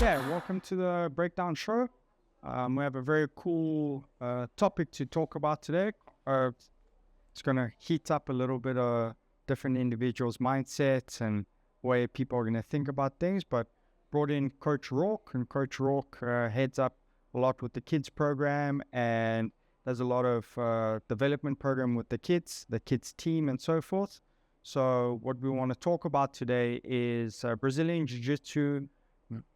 Yeah, welcome to the Breakdown Show. We have a very cool topic to talk about today. It's going to heat up a little bit of different individuals' mindsets and way people are going to think about things, but brought in Coach Roarke, and Coach Roarke heads up a lot with the kids program and does a lot of development program with the kids team and so forth. So what we want to talk about today is Brazilian Jiu-Jitsu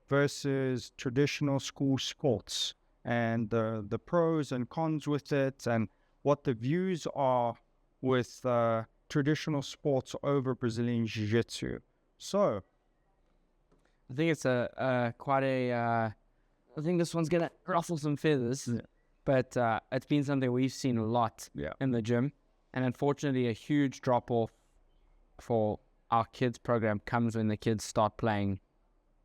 versus traditional school sports and the pros and cons with it and what the views are with traditional sports over Brazilian Jiu-Jitsu. So I think it's I think this one's going to ruffle some feathers, but it's been something we've seen a lot in the gym. And unfortunately, a huge drop-off for our kids program comes when the kids start playing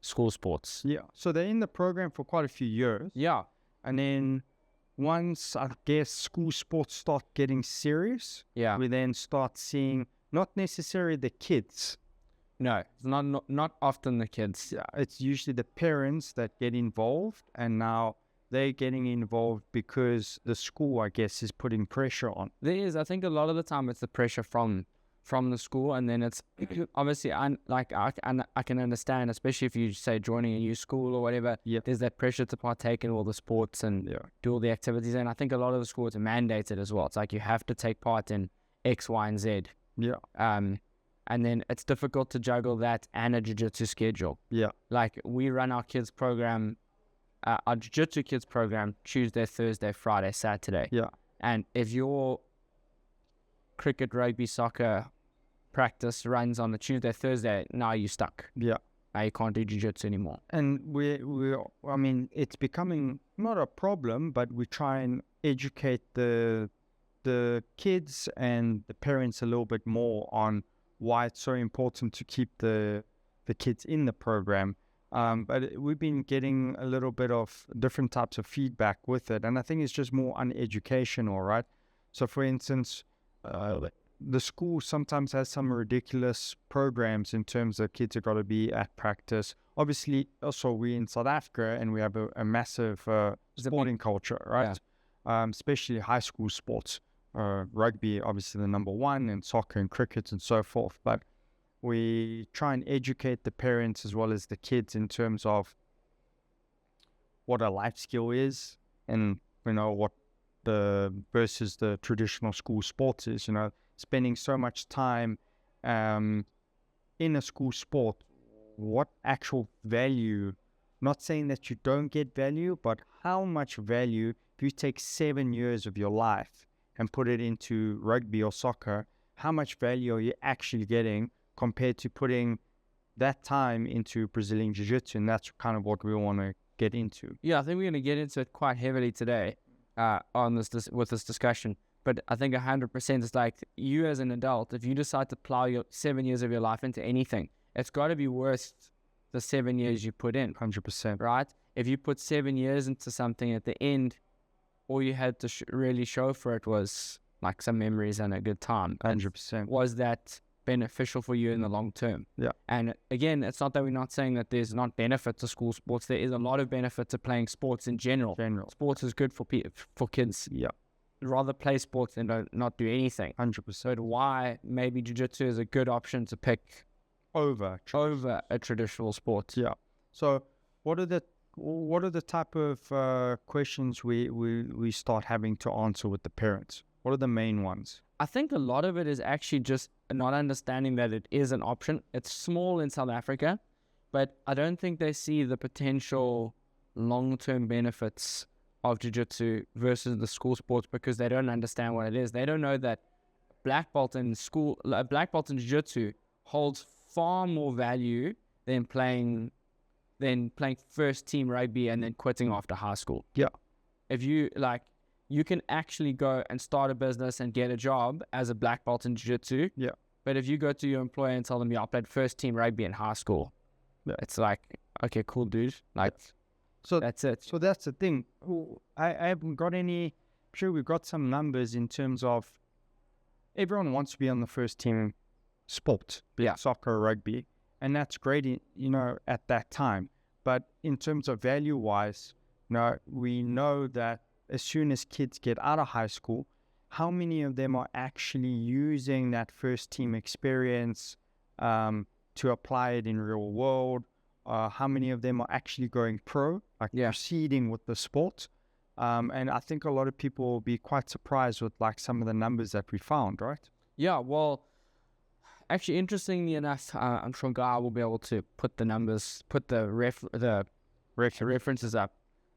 school sports. Yeah. So they're in the program for quite a few years. Yeah. And then once, I guess, school sports start getting serious, we then start seeing not necessarily the kids. No, it's not often the kids. Yeah, it's usually the parents that get involved, and now they're getting involved because the school, I guess, is putting pressure on. There is. I think a lot of the time it's the pressure from the school, and then it's obviously I can understand, especially if you say joining a new school or whatever. There's that pressure to partake in all the sports and do all the activities, and I think a lot of the schools are mandated as well. It's like you have to take part in X, Y, and Z. And then it's difficult to juggle that and a jiu-jitsu schedule. Like we run our kids program, our jiu-jitsu kids program Tuesday, Thursday, Friday, Saturday. And if your cricket, rugby, soccer practice runs on a Tuesday, Thursday, now you're stuck. Now you can't do jiu-jitsu anymore. And I mean, it's becoming not a problem, but we try and educate the kids and the parents a little bit more on why it's so important to keep the kids in the program. But we've been getting a little bit of different types of feedback with it, and I think it's just more uneducational, right? So for instance, the school sometimes has some ridiculous programs in terms of kids have got to be at practice. Obviously, also we're in South Africa and we have a massive sporting culture, right? Especially high school sports. Rugby, obviously the number one, and soccer and cricket and so forth. But we try and educate the parents as well as the kids in terms of what a life skill is, and what versus the traditional school sports is. Spending so much time in a school sport, what actual value, not saying that you don't get value, but how much value, if you take 7 years of your life and put it into rugby or soccer, how much value are you actually getting compared to putting that time into Brazilian Jiu-Jitsu? And that's kind of what we want to get into. Yeah, I think we're going to get into it quite heavily today on with this discussion. But I think 100% is like, you as an adult, if you decide to plow your 7 years of your life into anything, it's got to be worth the 7 years you put in. 100%. Right? If you put 7 years into something, at the end, all you had to really show for it was like some memories and a good time. 100%. Was that beneficial for you in the long term? And again, it's not that we're not saying that there's not benefit to school sports. There is a lot of benefit to playing sports in general. Sports is good for kids. Rather play sports than not do anything. 100%. But why maybe jiu-jitsu is a good option to pick over a traditional sport? So what are the type of questions we start having to answer with the parents? What are the main ones? I think a lot of it is actually just not understanding that it is an option. It's small in South Africa, but I don't think they see the potential long-term benefits of jiu-jitsu versus the school sports because they don't understand what it is. They don't know that black belt in jiu-jitsu holds far more value than playing first team rugby and then quitting after high school. If you can actually go and start a business and get a job as a black belt in jiu-jitsu. But if you go to your employer and tell them, I played first team rugby in high school, it's like, okay, cool, dude. So that's it. So that's the thing. I haven't got any. I'm sure we've got some numbers in terms of everyone wants to be on the first team sport, soccer, rugby, and that's great, at that time. But in terms of value-wise, we know that as soon as kids get out of high school, how many of them are actually using that first team experience to apply it in real world? How many of them are actually going pro, like proceeding with the sport? And I think a lot of people will be quite surprised with like some of the numbers that we found, right? Yeah, well, actually, interestingly enough, I'm sure Guy will be able to put the numbers, put the references up.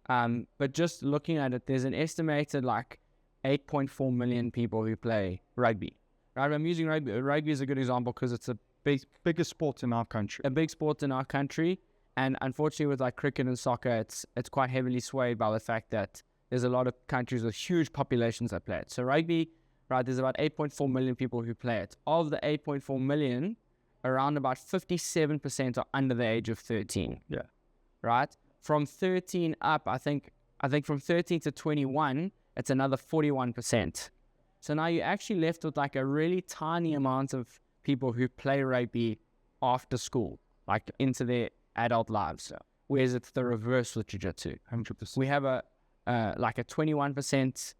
But just looking at it, there's an estimated like 8.4 million people who play rugby. Right? I'm using rugby. Rugby is a good example because it's a biggest sport in our country. A big sport in our country. And unfortunately, with like cricket and soccer, it's quite heavily swayed by the fact that there's a lot of countries with huge populations that play it. So rugby, right, there's about 8.4 million people who play it. Of the 8.4 million, around about 57% are under the age of 13. Yeah. Right? From 13 up, I think from 13 to 21, it's another 41%. So now you're actually left with like a really tiny amount of people who play rugby after school, like into their adult lives. Whereas it's the reverse with jiu-jitsu. 100%. We have a 21%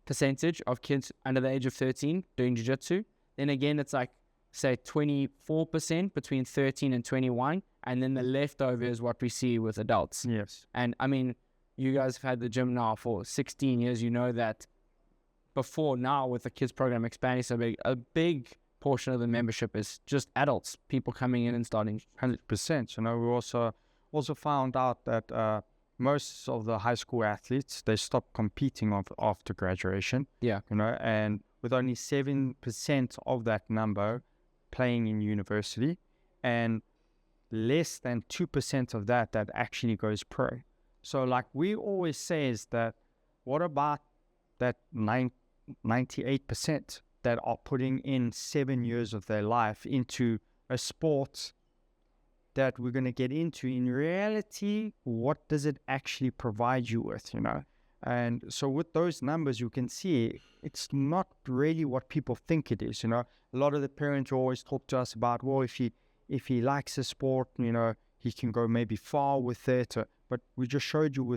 percentage of kids under the age of 13 doing jiu-jitsu. Then again, it's like, say, 24% between 13 and 21. And then the leftover is what we see with adults. Yes. And I mean, you guys have had the gym now for 16 years. You know that before now with the kids program expanding so big, a big portion of the membership is just adults, people coming in and starting. 100%. We also found out that most of the high school athletes, they stop competing after graduation. Yeah. And with only 7% of that number playing in university, and less than 2% of that actually goes pro. So like we always say is that, what about that 98% that are putting in 7 years of their life into a sport that we're going to get into? In reality, what does it actually provide you with, And so with those numbers, you can see it's not really what people think it is, A lot of the parents always talk to us about, well, if he likes the sport, he can go maybe far with it. But we just showed you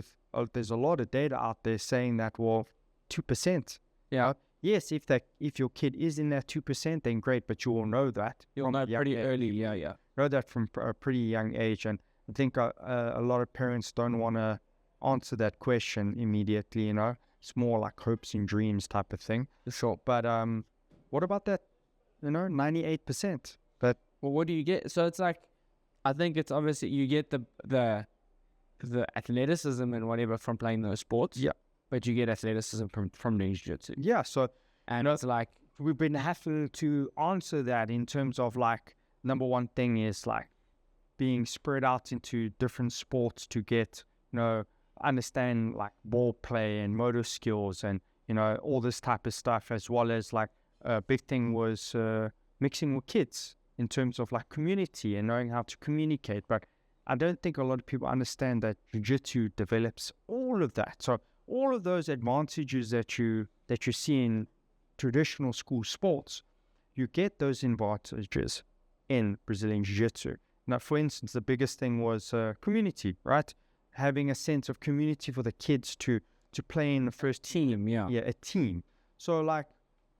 there's a lot of data out there saying that, well, 2%. Yeah. Yes, if your kid is in that 2%, then great, but you will know that. You'll know pretty early, yeah. Know that from a pretty young age. And I think a lot of parents don't want to answer that question immediately, It's more like hopes and dreams type of thing. Sure. But what about that, 98%? Well, what do you get? So it's like, I think it's obviously you get the athleticism and whatever from playing those sports. Yeah. But you get athleticism from doing jiu-jitsu. Yeah. So, and it's like, we've been having to answer that in terms of like, number one thing is like being spread out into different sports to get, understand like ball play and motor skills and, all this type of stuff, as well as like a big thing was mixing with kids in terms of like community and knowing how to communicate. But I don't think a lot of people understand that jiu-jitsu develops all of that. So all of those advantages that you see in traditional school sports, you get those advantages in Brazilian Jiu-Jitsu. Now, for instance, the biggest thing was community, right? Having a sense of community for the kids to play in the first team. Yeah, a team. So, like,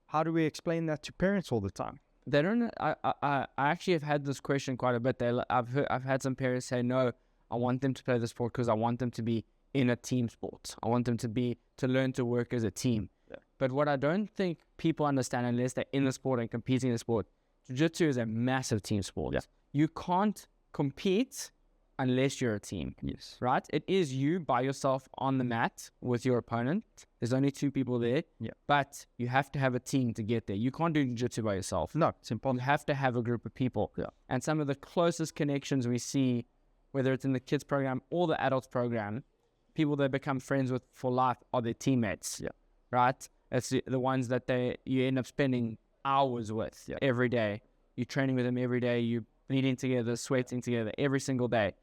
how do we explain that to parents all the time? They don't. I actually have had this question quite a bit. I've had some parents say, no, I want them to play the sport because I want them to be in a team sport. I want them to learn to work as a team. Yeah. But what I don't think people understand, unless they're in the sport and competing in the sport, jiu-jitsu is a massive team sport. Yeah. You can't compete unless you're a team. Yes. Right? It is you by yourself on the mat with your opponent. There's only two people there. Yeah. But you have to have a team to get there. You can't do jiu-jitsu by yourself. No, it's impossible. You have to have a group of people. Yeah. And some of the closest connections we see, whether it's in the kids program or the adults program, people they become friends with for life are their teammates. Yeah. Right? It's the ones that you end up spending hours with every day. You're training with them every day. You're bleeding together, sweating together every single day.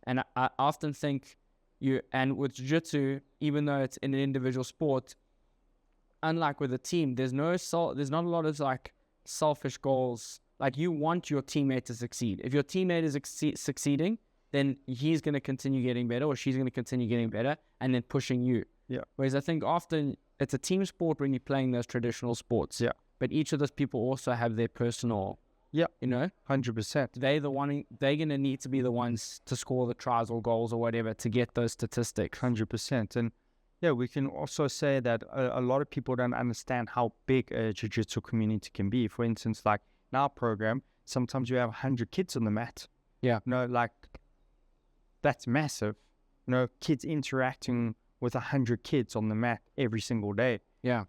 And I often think with jiu-jitsu, even though it's in an individual sport, unlike with a team, there's not a lot of like selfish goals. Like you want your teammate to succeed. If your teammate is succeeding, then he's going to continue getting better, or she's going to continue getting better, and then pushing you. Yeah. Whereas I think often it's a team sport when you're playing those traditional sports. Yeah. But each of those people also have their personal, 100%. they're going to need to be the ones to score the tries or goals or whatever to get those statistics. 100%. And yeah, we can also say that a lot of people don't understand how big a jiu-jitsu community can be. For instance, like in our program, sometimes you have 100 kids on the mat. Yeah. Like that's massive. Kids interacting with 100 kids on the mat every single day. Yeah.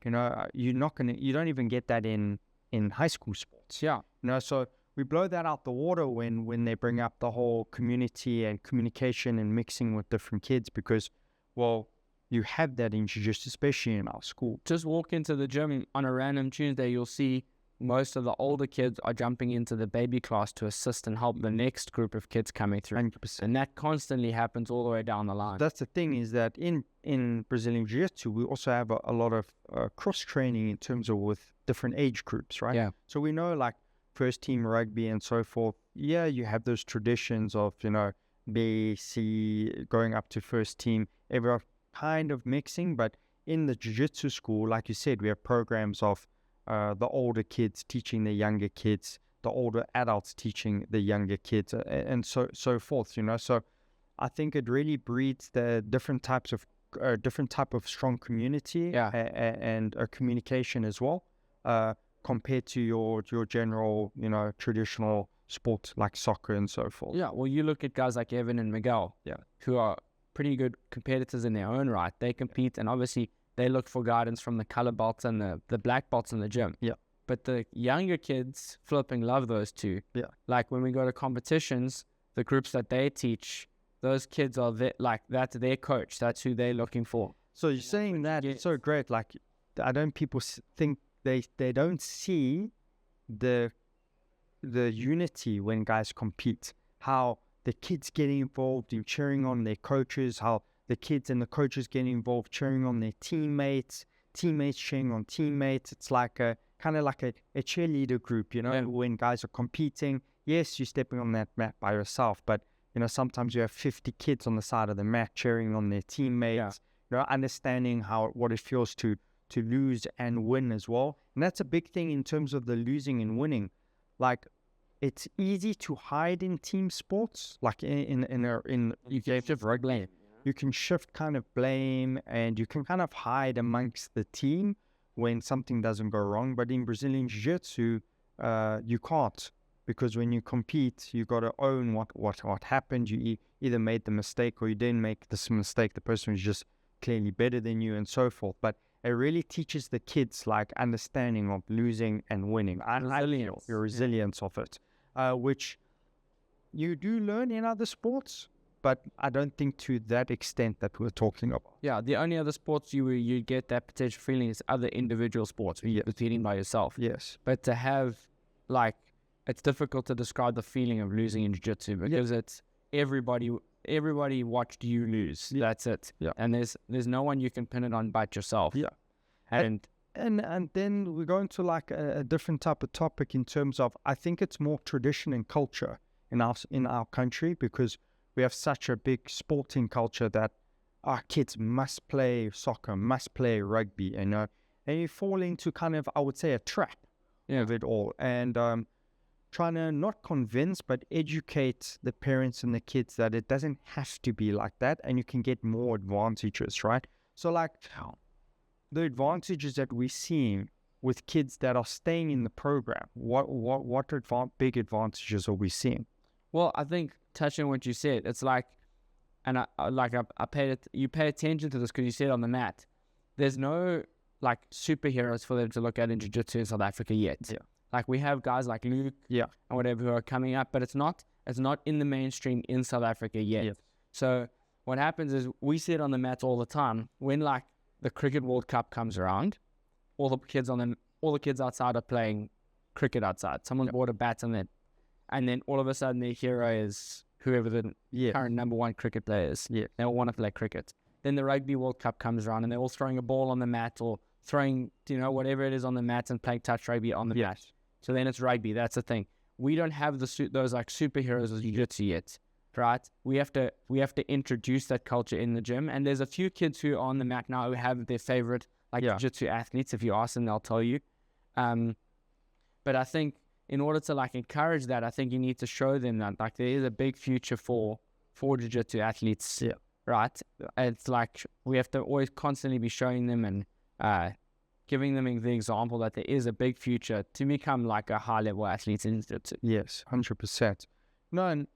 You don't even get that in high school sports. Yeah. So we blow that out the water when they bring up the whole community and communication and mixing with different kids, because, well, you have that in jiu-jitsu, especially in our school. Just walk into the gym on a random Tuesday, you'll see most of the older kids are jumping into the baby class to assist and help the next group of kids coming through. 100%. And that constantly happens all the way down the line. That's the thing, is that in Brazilian Jiu-Jitsu, we also have a lot of cross-training in terms of with different age groups, right? Yeah. So we know, like, first team rugby and so forth, yeah, you have those traditions of, B, C, going up to first team, everyone kind of mixing. But in the jiu-jitsu school, like you said, we have programs of the older kids teaching the younger kids, the older adults teaching the younger kids, and so forth. So I think it really breeds the different type of strong community, and communication as well, compared to your general traditional sport like soccer and so forth. Yeah, well, you look at guys like Evan and Miguel, who are pretty good competitors in their own right. They compete, and obviously they look for guidance from the color belts and the black belts in the gym. Yeah. But the younger kids flipping love those two. Yeah. Like when we go to competitions, the groups that they teach, those kids are that's their coach. That's who they're looking for. So you're saying that it's so great. Like, I don't people think they don't see the unity when guys compete. How the kids getting involved in cheering on their coaches, how the kids and the coaches getting involved cheering on their teammates cheering on teammates. It's like a kind of like a cheerleader group, when guys are competing. Yes, you're stepping on that mat by yourself, but sometimes you have 50 kids on the side of the mat cheering on their teammates, understanding what it feels to lose and win as well. And that's a big thing in terms of the losing and winning. Like, it's easy to hide in team sports, like in rugby. You can shift kind of blame, and you can kind of hide amongst the team when something doesn't go wrong. But in Brazilian Jiu-Jitsu, you can't, because when you compete, you got to own what happened. You either made the mistake or you didn't make this mistake. The person was just clearly better than you and so forth. But it really teaches the kids like understanding of losing and winning. Resilience. Your resilience of it, which you do learn in other sports, but I don't think to that extent that we're talking about. Yeah, the only other sports you get that potential feeling is other individual sports where you're competing by yourself. Yes. But to have, like, it's difficult to describe the feeling of losing in jiu-jitsu, because it's everybody watched you lose. Yeah. That's it. Yeah. And there's no one you can pin it on but yourself. Yeah. And then we go into like a different type of topic in terms of, I think it's more tradition and culture in our country, because we have such a big sporting culture that our kids must play soccer, must play rugby, and you fall into kind of, I would say, a trap of it all. And trying to not convince, but educate the parents and the kids that it doesn't have to be like that, and you can get more advantages, right? So like the advantages that we're seeing with kids that are staying in the program, what big advantages are we seeing? Well, I think touching on what you said, it's like, and you pay attention to this because you said on the mat, there's no like superheroes for them to look at in jiu-jitsu in South Africa yet. Yeah. Like we have guys like Luke and whatever who are coming up, but it's not in the mainstream in South Africa yet. Yeah. So what happens is we see it on the mats all the time. When like the Cricket World Cup comes around, all the kids outside are playing cricket outside. Someone's bought a bat and then all of a sudden their hero is whoever the current number one cricket player is. Yeah. They all want to play cricket. Then the Rugby World Cup comes around and they're all throwing a ball on the mat or throwing, whatever it is on the mat and playing touch rugby on the mat. So then it's rugby. That's the thing. We don't have those like superheroes of jiu-jitsu yet. right? We have to introduce that culture in the gym. And there's a few kids who are on the mat now who have their favorite jiu-jitsu athletes. If you ask them, they'll tell you. But I think in order to encourage that, I think you need to show them that there is a big future for jiu-jitsu athletes, right? It's we have to always constantly be showing them and giving them the example that there is a big future to become a high-level athlete in jiu-jitsu. Yes, 100%. No, and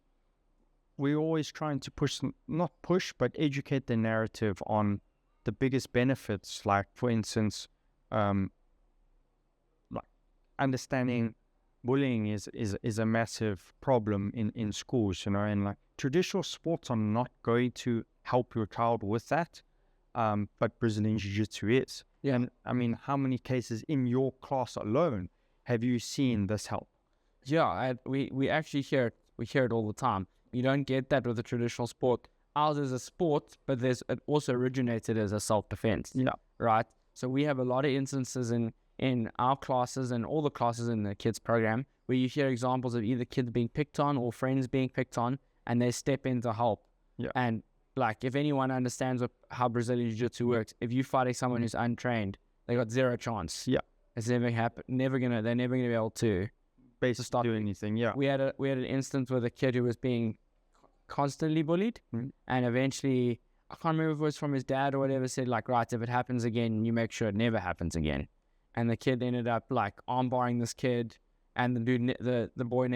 we're always trying to not push, but educate the narrative on the biggest benefits. For instance, understanding bullying is a massive problem in schools, and traditional sports are not going to help your child with that, but Brazilian Jiu-Jitsu is. Yeah. And I mean, how many cases in your class alone have you seen this help? Yeah, we actually hear it. We hear it all the time. You don't get that with a traditional sport. Ours is a sport, but it also originated as a self-defense. Yeah. Right? So we have a lot of instances in our classes and all the classes in the kids program where you hear examples of either kids being picked on or friends being picked on, and they step in to help. Yeah. And if anyone understands how Brazilian Jiu-Jitsu works, if you're fighting someone who's untrained, they got zero chance. Yeah. It's never happen. They're never gonna be able to basically do anything. Yeah. We had an instance with a kid who was being constantly bullied, and eventually, I can't remember if it was from his dad or whatever, said right, if it happens again, you make sure it never happens again. And the kid ended up armbarring this kid, and the dude, the boy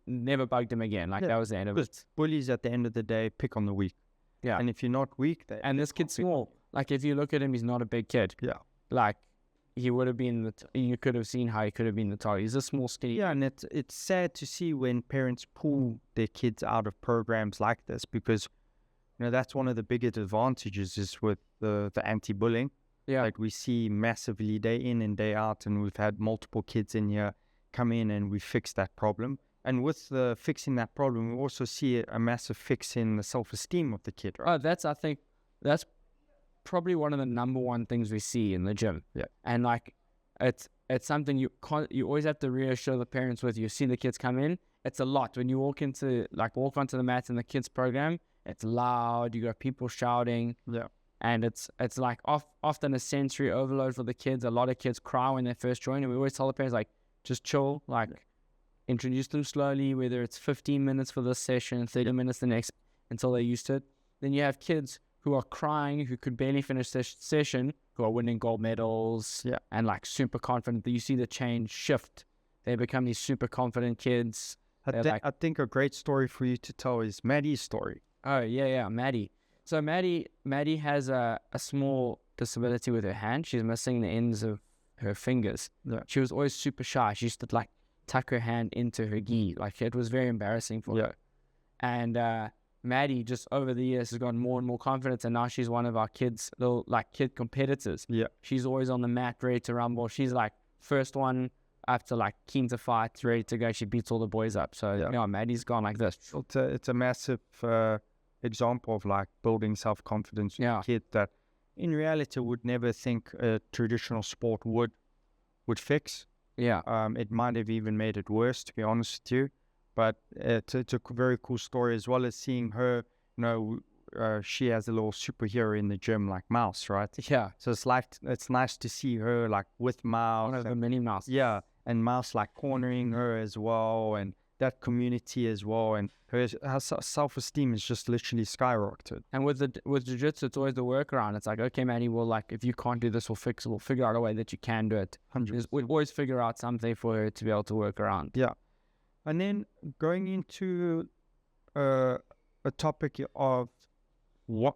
never bugged him again. That was the end of it. Bullies at the end of the day pick on the weak. Yeah. And if you're not weak, and this kid's small. If you look at him, he's not a big kid. Yeah. He would have been you could have seen how he could have been the target. He's a small, skinny. Yeah, and it's sad to see when parents pull their kids out of programs like this, because that's one of the biggest advantages is with the anti-bullying. Yeah. We see massively day in and day out, and we've had multiple kids in here come in and we fix that problem. And with fixing that problem, we also see a massive fix in the self-esteem of the kid, right? Oh, I think that's probably one of the number one things we see in the gym. Yeah. And it's something you always have to reassure the parents with. You see the kids come in, it's a lot. When you walk onto the mat in the kids program, it's loud, you got people shouting. Yeah. And it's often a sensory overload for the kids. A lot of kids cry when they first join, and we always tell the parents just chill, introduce them slowly, whether it's 15 minutes for this session, 30 minutes the next, until they're used to it. Then you have kids who are crying, who could barely finish this session, who are winning gold medals, and super confident. You see the change shift. They become these super confident kids. I think a great story for you to tell is Maddie's story. Oh, yeah, Maddie. So Maddie has a small disability with her hand. She's missing the ends of her fingers. Yeah. She was always super shy. She used to tuck her hand into her gi. It was very embarrassing for her. And Maddie, just over the years, has gotten more and more confidence, and now she's one of our kids, little kid competitors. Yeah. She's always on the mat, ready to rumble. She's first one up to keen to fight, ready to go. She beats all the boys up. So Maddie's gone like this. It's a massive example of building self-confidence in a kid that in reality would never think a traditional sport would fix. Yeah. It might have even made it worse, to be honest with you. But it's a very cool story, as well as seeing her, she has a little superhero in the gym like Mouse, right? Yeah. So it's nice to see her with Mouse. One of the mini Mouse. Yeah. And Mouse cornering her as well, and that community as well, and her self-esteem is just literally skyrocketed. And with jiu-jitsu, it's always the workaround. It's okay, Maddie, if you can't do this, we'll figure out a way that you can do it. 100%. We always figure out something for her to be able to work around. Yeah. And then going into a topic of what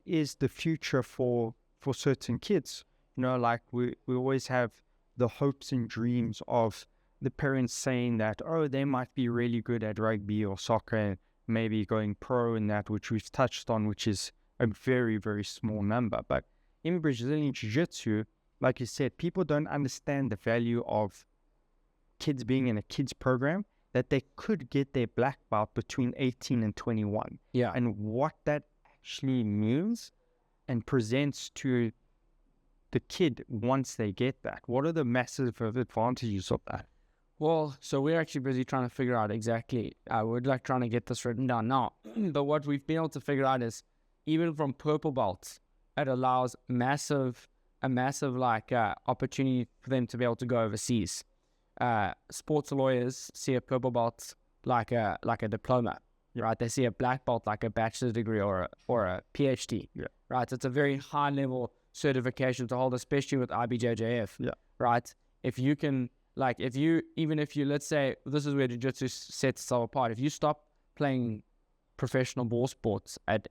is the future for certain kids? We always have the hopes and dreams of the parents saying that, they might be really good at rugby or soccer, and maybe going pro in that, which we've touched on, which is a very, very small number. But in Brazilian Jiu-Jitsu, like you said, people don't understand the value of kids being in a kids program, that they could get their black belt between 18 and 21. Yeah. And what that actually means and presents to the kid once they get that. What are the massive advantages of that? Well, so we're actually busy trying to figure out exactly, we're like trying to get this written down now. But what we've been able to figure out is even from purple belts, it allows a massive like opportunity for them to be able to go overseas. Sports lawyers see a purple belt like a diploma, right? They see a black belt like a bachelor's degree or a PhD, right? So it's a very high level certification to hold, especially with IBJJF, right? If you can, like, if you let's say, this is where jiu-jitsu sets itself apart. If you stop playing professional ball sports at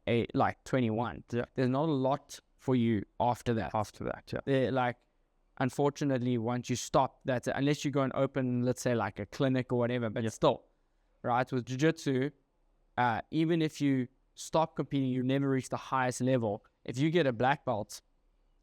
21, there's not a lot for you after that. Like, unfortunately, once you stop, that's it. Unless you go and open, let's say, like a clinic or whatever, but still, right? With jiu-jitsu, even if you stop competing, you never reach the highest level. If you get a black belt,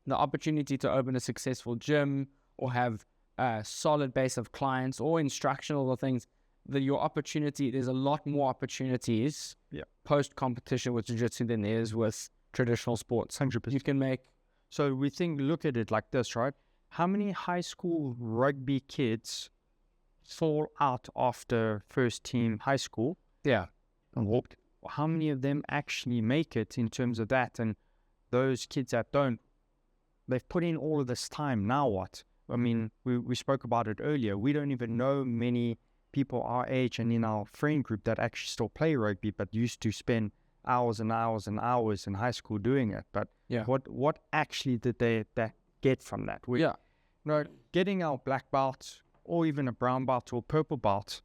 the opportunity to open a successful gym or have a solid base of clients or instructional things, your opportunity, there's a lot more opportunities post-competition with jiu-jitsu than there is with traditional sports. 100%. You can make... So look at it like this, right? How many high school rugby kids fall out after first team high school? Yeah. And how many of them actually make it in terms of that? And those kids that don't, they've put in all of this time. Now what? I mean, we spoke about it earlier. We don't even know many people our age and in our friend group that actually still play rugby, but used to spend hours and hours and hours in high school doing it. But what actually did they get from that? Getting our black belt or even a brown belt or purple belt,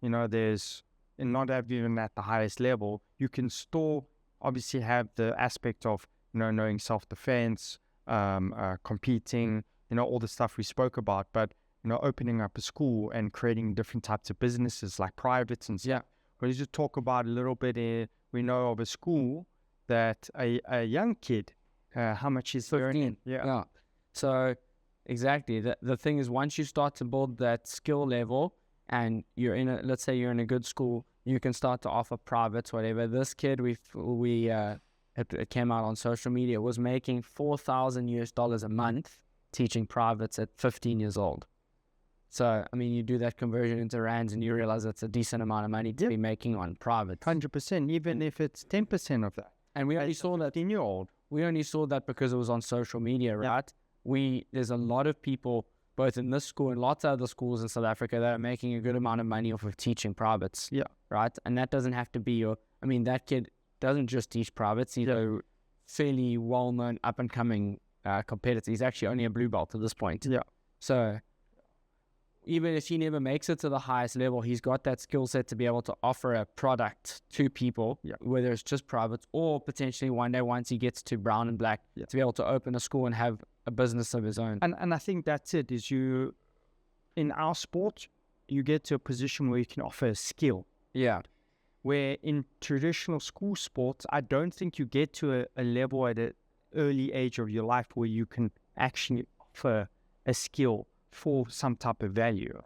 there's, and not even at the highest level, you can still obviously have the aspect of, knowing self-defense, competing, all the stuff we spoke about, but, opening up a school and creating different types of businesses like privates and stuff. We just talk about a little bit, we know of a school that a young kid, how much is 15. Yeah. So exactly. The thing is, once you start to build that skill level and let's say you're in a good school, you can start to offer privates, whatever. This kid, it came out on social media, was making $4,000 a month teaching privates at 15 years old. So, I mean, you do that conversion into rands and you realize it's a decent amount of money to be making on private. 100%, even if it's 10% of that. And we only saw that 15-year-old. We only saw that because it was on social media, right? There's a lot of people, both in this school and lots of other schools in South Africa, that are making a good amount of money off of teaching privates. Right? And that doesn't have to be that kid doesn't just teach privates. He's a fairly well-known, up-and-coming competitor. He's actually only a blue belt at this point. So even if he never makes it to the highest level, he's got that skill set to be able to offer a product to people, whether it's just privates or potentially one day once he gets to brown and black, to be able to open a school and have a business of his own. And I think that's it, is in our sport, you get to a position where you can offer a skill. Where in traditional school sports, I don't think you get to a level at an early age of your life where you can actually offer a skill for some type of value.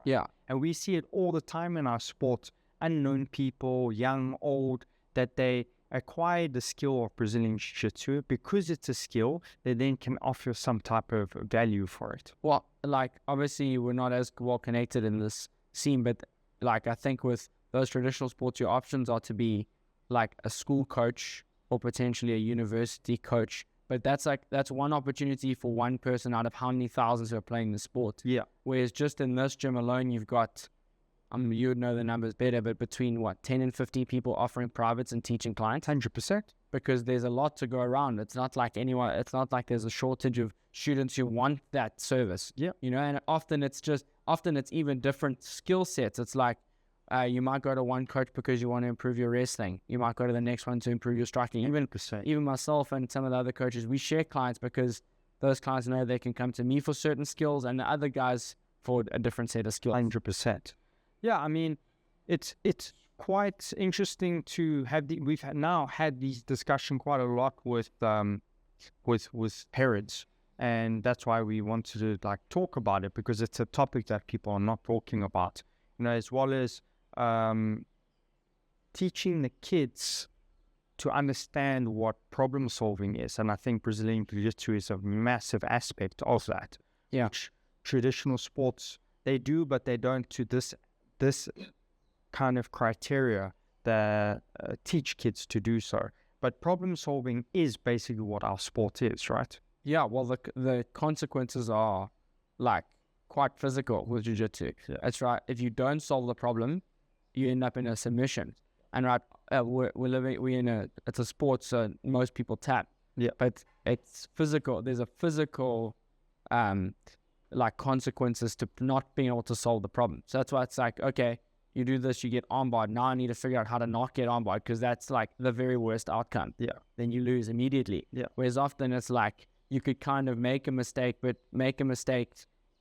And we see it all the time in our sport. Unknown people, young, old, that they acquire the skill of Brazilian Jiu-Jitsu. Because it's a skill, they then can offer some type of value for it. Well, like, obviously we're not as well connected in this scene, but like, I think with those traditional sports, your options are to be like a school coach or potentially a university coach. But that's one opportunity for one person out of how many thousands who are playing the sport. Whereas just in this gym alone, you've got, you would know the numbers better, but between 10 and 50 people offering privates and teaching clients. 100%. Because there's a lot to go around. It's not like there's a shortage of students who want that service. And often it's even different skill sets. It's like, you might go to one coach because you want to improve your wrestling. You might go to the next one to improve your striking. Even myself and some of the other coaches, we share clients because those clients know they can come to me for certain skills and the other guys for a different set of skills. 100%. Yeah, I mean, it's quite interesting to have we've now had these discussions quite a lot with parents, and that's why we wanted to talk about it, because it's a topic that people are not talking about. As well as teaching the kids to understand what problem solving is. And I think Brazilian Jiu-Jitsu is a massive aspect of that. Which traditional sports They do, but they don't to this kind of criteria that teach kids to do so. But problem solving is basically what our sport is, right? Yeah, well, the consequences are like quite physical with jiu-jitsu. Yeah. That's right. If you don't solve the problem, you end up in a submission. And right, it's a sport, so most people tap. Yeah. But it's physical. There's a physical, like consequences to not being able to solve the problem. So that's why it's like, okay, you do this, you get armbarred. Now I need to figure out how to not get armbarred, because that's like the very worst outcome. Yeah. Then you lose immediately. Yeah. Whereas often it's like you could kind of make a mistake, but make a mistake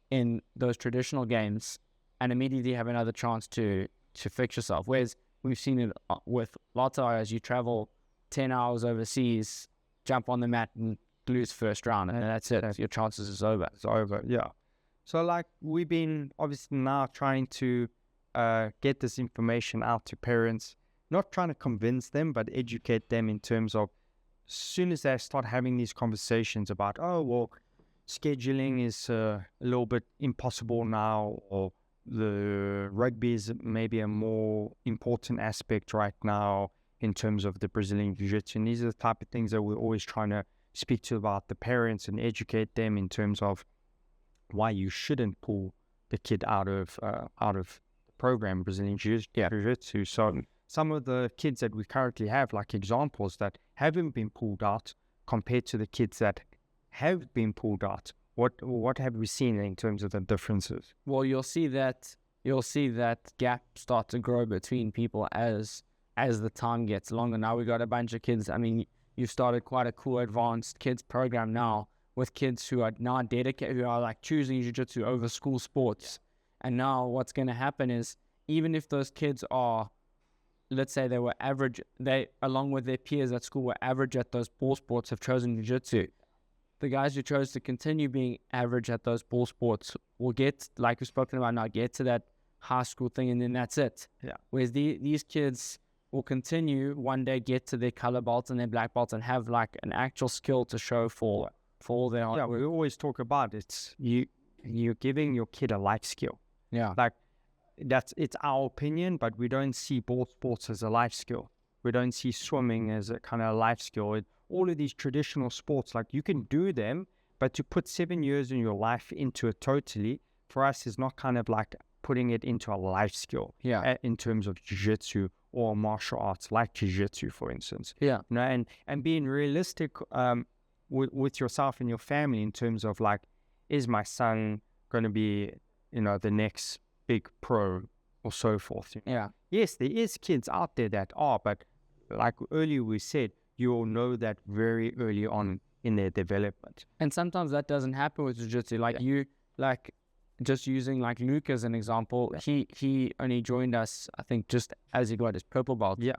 in those traditional games and immediately have another chance to fix yourself. Whereas we've seen it with lots of guys, you travel 10 hours overseas, jump on the mat and lose first round, and that's it. Your chances is over. It's over. Yeah. So like we've been obviously now trying to get this information out to parents, not trying to convince them, but educate them in terms of, as soon as they start having these conversations about, oh, well, scheduling is a little bit impossible now, or the rugby is maybe a more important aspect right now in terms of the Brazilian Jiu-Jitsu. And these are the type of things that we're always trying to speak to about the parents and educate them in terms of why you shouldn't pull the kid out of the program, Brazilian Jiu-Jitsu. So some of the kids that we currently have, like examples that haven't been pulled out compared to the kids that have been pulled out, what have we seen in terms of the differences? Well, you'll see that gap start to grow between people as the time gets longer. Now we got a bunch of kids. I mean, you've started quite a cool advanced kids program now with kids who are now dedicated, who are like choosing jiu-jitsu over school sports. And now what's going to happen is, even if those kids are, let's say they were average, they, along with their peers at school, were average at those ball sports, have chosen jiu-jitsu. The guys who chose to continue being average at those ball sports will get, like we've spoken about now, get to that high school thing, and then that's it. Yeah. Whereas these kids will continue one day, get to their color belts and their black belts, and have like an actual skill to show for all their hard work. We always talk about you're giving your kid a life skill. Yeah. Like it's our opinion, but we don't see ball sports as a life skill. We don't see swimming as a kind of life skill. All of these traditional sports, like you can do them, but to put 7 years in your life into it totally, for us is not kind of like putting it into a life skill. Yeah. In terms of jiu-jitsu or martial arts, like jiu-jitsu, for instance. Yeah. You know, and being realistic with yourself and your family in terms of like, is my son going to be, the next big pro or so forth? Yeah. Yes, there is kids out there that are, but like earlier we said, you'll know that very early on in their development. And sometimes that doesn't happen with jiu-jitsu. Like just using like Luke as an example, he only joined us, I think, just as he got his purple belt. Yeah.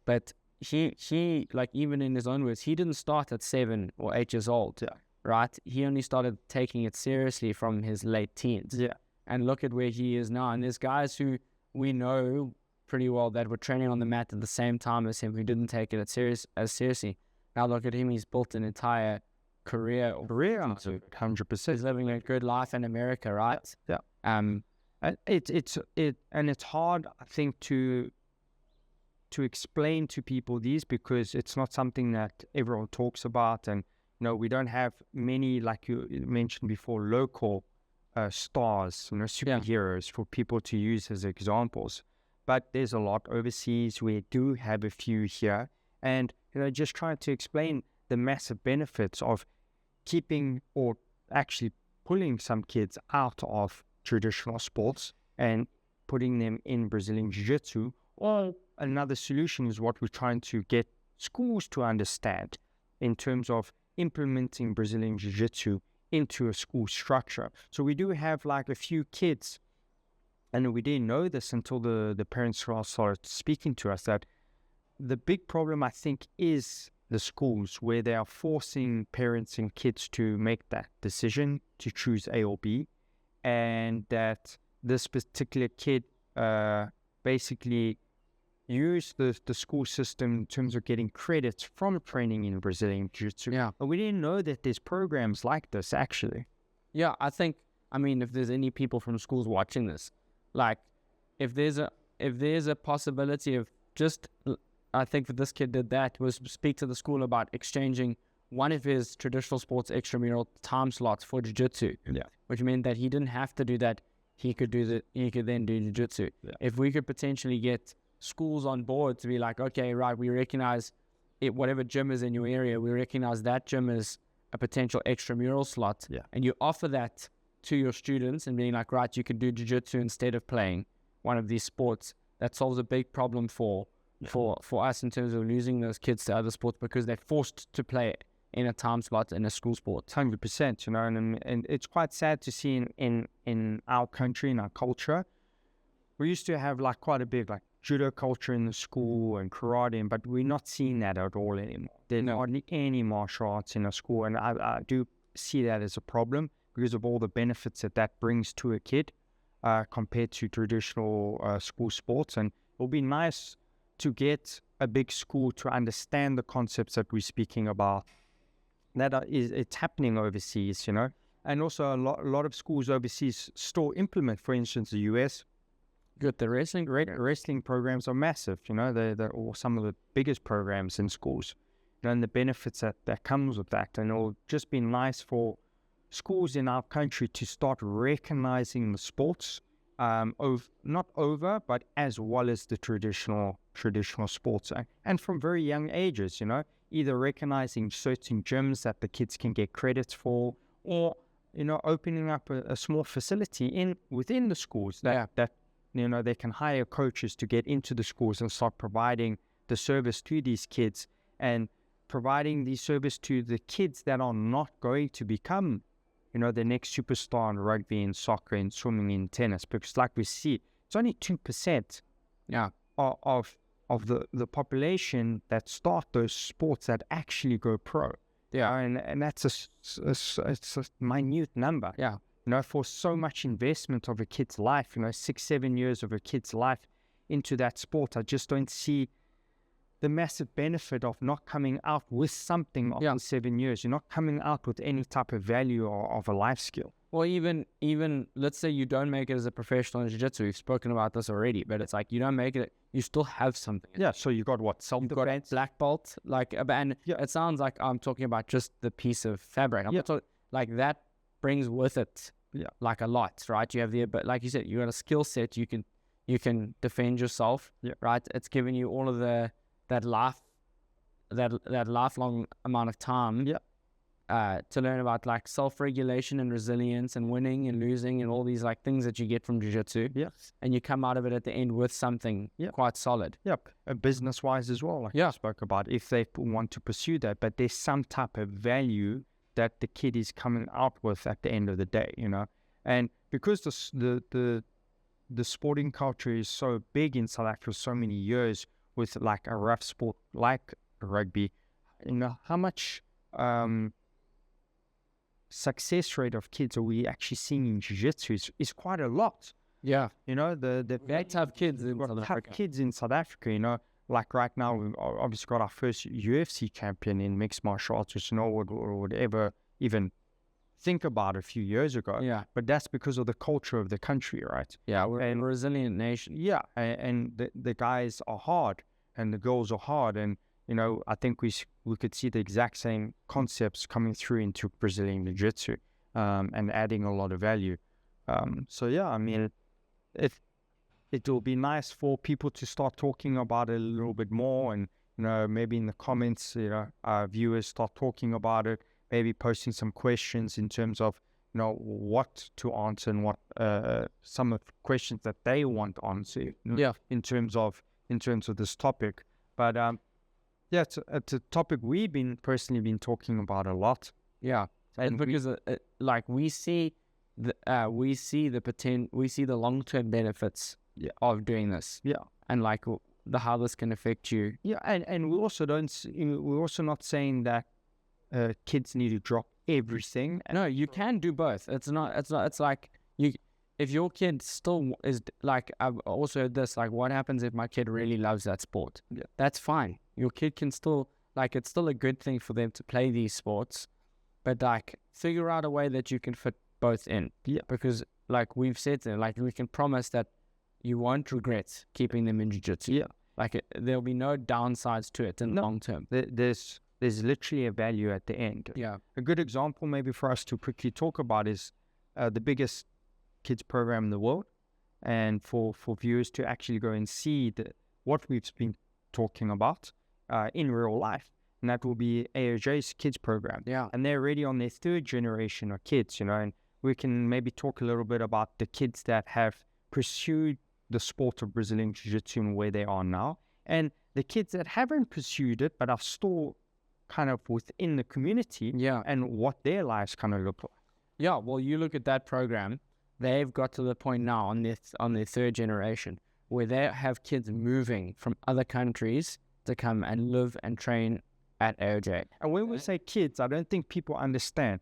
But he like, even in his own words, he didn't start at 7 or 8 years old. Yeah. Right? He only started taking it seriously from his late teens. Yeah. And look at where he is now. And there's guys who we know pretty well that were training on the mat at the same time as him, who didn't take it as seriously. Now look at him; he's built an entire career. 100%. He's living a good life in America, right? Yeah. And it's hard, I think, to explain to people these, because it's not something that everyone talks about, and we don't have many, like you mentioned before, local stars, superheroes for people to use as examples. But there's a lot overseas. We do have a few here, and just trying to explain the massive benefits of keeping, or actually pulling, some kids out of traditional sports and putting them in Brazilian Jiu-Jitsu. Or another solution is what we're trying to get schools to understand in terms of implementing Brazilian Jiu-Jitsu into a school structure. So we do have like a few kids, and we didn't know this until the parents started speaking to us, that the big problem, I think, is the schools, where they are forcing parents and kids to make that decision to choose A or B, and that this particular kid basically use the school system in terms of getting credits from training in Brazilian Jiu-Jitsu. Yeah. But we didn't know that there's programs like this, actually. Yeah, I think I mean, if there's any people from schools watching this, like, if there's a possibility of just, I think that this kid did that, was speak to the school about exchanging one of his traditional sports extramural time slots for jiu-jitsu, which meant that he didn't have to do that. He could then do jiu-jitsu. If we could potentially get schools on board to be like, okay, right, we recognize it, whatever gym is in your area, we recognize that gym as a potential extramural slot, and you offer that to your students and being like, right, you can do jiu-jitsu instead of playing one of these sports. That solves a big problem for us in terms of losing those kids to other sports because they're forced to play in a time slot in a school sport. 100%, and it's quite sad to see in our country, in our culture. We used to have like quite a big like judo culture in the school and karate, but we're not seeing that at all anymore. There's hardly any martial arts in a school, and I do see that as a problem because of all the benefits that brings to a kid compared to traditional school sports. And it'll be nice to get a big school to understand the concepts that we're speaking about. It's happening overseas, and also a lot of schools overseas still implement. For instance, the US. Good, the wrestling programs are massive. They're all some of the biggest programs in schools, and the benefits that comes with that. And it'll just be nice for schools in our country to start recognizing the sports, not over, but as well as the traditional sports, and from very young ages. Either recognizing certain gyms that the kids can get credits for, or opening up a small facility within the schools that they can hire coaches to get into the schools and start providing the service to these kids, and providing the service to the kids that are not going to become the next superstar in rugby and soccer and swimming and tennis, because like we see, it's only 2% of the population that start those sports that actually go pro. And that's it's a minute number. For so much investment of a kid's life, 6-7 years of a kid's life into that sport, I just don't see the massive benefit of not coming out with something after 7 years. You're not coming out with any type of value or of a life skill. Well, even let's say you don't make it as a professional in jiu-jitsu. We've spoken about this already, but it's like you don't make it, you still have something. So you got what? You've got a black belt, it sounds like I'm talking about just the piece of fabric. I'm not talking, like that brings with it like a lot, right? You have but like you said, you got a skill set. You can defend yourself, right? It's giving you all of that lifelong amount of time to learn about like self-regulation and resilience and winning and losing and all these like things that you get from jiu-jitsu. And you come out of it at the end with something quite solid. Business-wise as well, like you spoke about, if they want to pursue that, but there's some type of value that the kid is coming out with at the end of the day, And because the sporting culture is so big in South Africa for so many years, with like a rough sport like rugby, how much success rate of kids are we actually seeing in jiu-jitsu is quite a lot. The very tough kids in South Africa, like right now we've obviously got our first UFC champion in mixed martial arts, which no one would ever even think about a few years ago. But that's because of the culture of the country, right? We're a resilient nation. And the guys are hard and the girls are hard, and I think we could see the exact same concepts coming through into Brazilian Jiu-Jitsu, and adding a lot of value. I mean, it will be nice for people to start talking about it a little bit more, and maybe in the comments, our viewers start talking about it, maybe posting some questions in terms of what to answer and what some of the questions that they want answered. In terms of this topic, but it's a topic we've personally been talking about a lot. And because we see the long-term benefits of doing this. And like how this can affect you. And we also we're also not saying that kids need to drop everything. No, you can do both. It's like if your kid still is like, I've also heard this, like, what happens if my kid really loves that sport? That's fine. Your kid can still, like, it's still a good thing for them to play these sports, but like figure out a way that you can fit both in. Yeah. Because like we've said, like we can promise that you won't regret keeping them in jiu-jitsu. Yeah. Like there'll be no downsides to it in the long term. There's literally a value at the end. Yeah. A good example maybe for us to quickly talk about is the biggest kids program in the world, and for viewers to actually go and see what we've been talking about in real life. And that will be AOJ's kids program. Yeah. And they're already on their third generation of kids, and we can maybe talk a little bit about the kids that have pursued the sport of Brazilian Jiu-Jitsu and where they are now, and the kids that haven't pursued it but are still kind of within the community, and what their lives kind of look like. Yeah, well, you look at that program, they've got to the point now on their third generation where they have kids moving from other countries to come and live and train at AOJ. And when we say kids, I don't think people understand.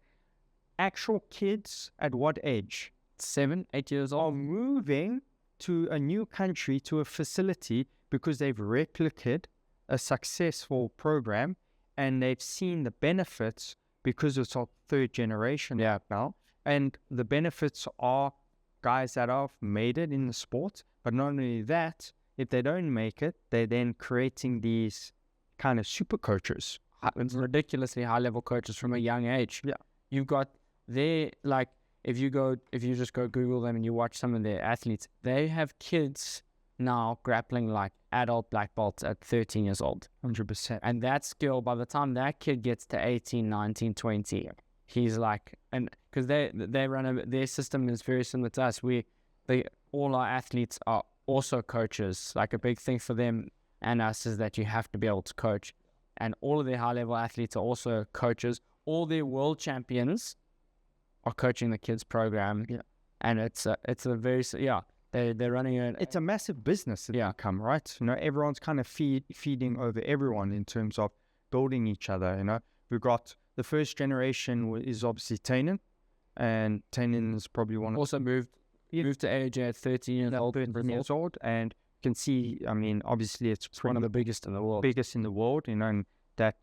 Actual kids at what age? 7, 8 years old. Are moving to a new country, to a facility, because they've replicated a successful program and they've seen the benefits because it's our third generation now. And the benefits are guys that have made it in the sport. But not only that, if they don't make it, they're then creating these kind of super coaches. Ridiculously high-level coaches from a young age. Yeah. You've got their, like, if you just go Google them and you watch some of their athletes, they have kids now grappling like adult black belts at 13 years old. 100%. And that skill, by the time that kid gets to 18, 19, 20, he's like, and because they run their system is very similar to us. All our athletes are also coaches. Like a big thing for them and us is that you have to be able to coach. And all of their high-level athletes are also coaches. All their world champions are coaching the kids program. Yeah. And it's a very, they're running it's a massive business that become, right? Everyone's kind of feeding over everyone in terms of building each other. We've got the first generation is obviously Tainan, and Tainan is probably one of also moved to AOJ at 13 years old. 13 years old, and you can see, I mean, obviously it's one of the biggest in the world. And that